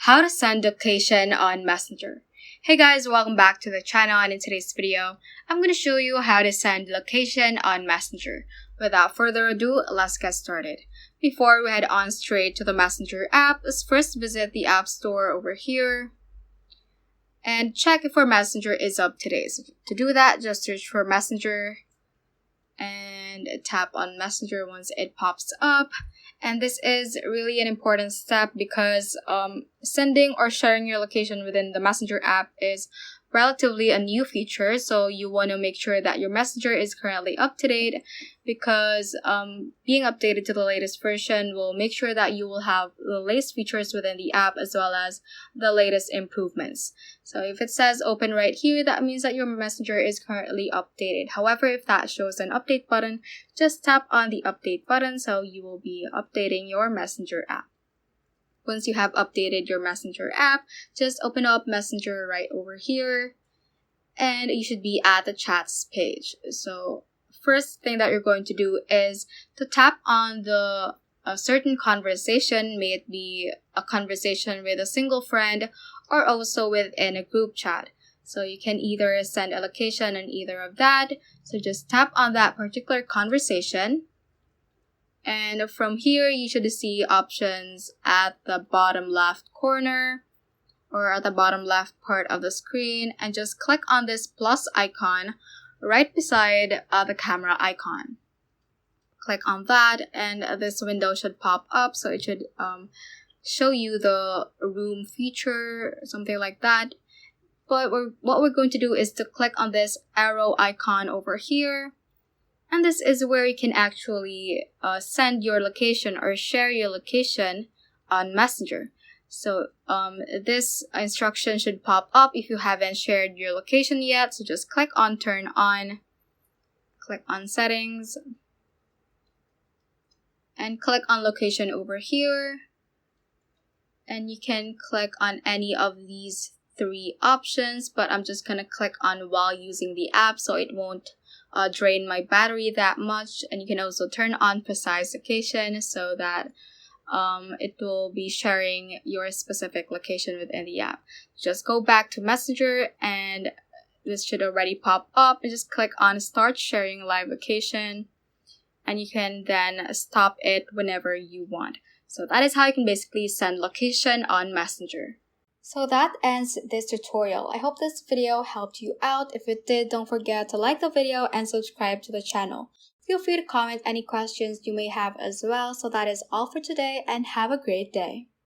how to send location on Messenger. Hey guys, welcome back to the channel, and in today's video, I'm going to show you how to send location on Messenger. Without further ado, let's get started. Before we head on straight to the Messenger app, let's first visit the App Store over here and check if our Messenger is up to date. So to do that, just search for Messenger and tap on Messenger once it pops up. And this is really an important step because sending or sharing your location within the Messenger app is relatively a new feature, so you want to make sure that your Messenger is currently up to date, because being updated to the latest version will make sure that you will have the latest features within the app as well as the latest improvements. So if it says open right here, that means that your Messenger is currently updated. However, if that shows an update button, just tap on the update button so you will be updating your Messenger app. Once you have updated your Messenger app, just open up Messenger right over here, and you should be at the chats page. So first thing that you're going to do is to tap on a certain conversation, may it be a conversation with a single friend or also within a group chat. So you can either send a location on either of that. So just tap on that particular conversation. And from here, you should see options at the bottom left corner or at the bottom left part of the screen, and just click on this plus icon right beside the camera icon. Click on that and this window should pop up, so it should show you the room feature, something like that. But what we're going to do is to click on this arrow icon over here. And this is where you can actually send your location or share your location on Messenger. So this instruction should pop up if you haven't shared your location yet. So just click on turn on, click on settings, and click on location over here. And you can click on any of these three options, but I'm just gonna click on while using the app so it won't drain my battery that much. And you can also turn on precise location so that it will be sharing your specific location within the app. Just go back to Messenger and this should already pop up, and just click on start sharing live location, and you can then stop it whenever you want. So that is how you can basically send location on Messenger. So that ends this tutorial. I hope this video helped you out. If it did, don't forget to like the video and subscribe to the channel. Feel free to comment any questions you may have as well. So that is all for today, and have a great day.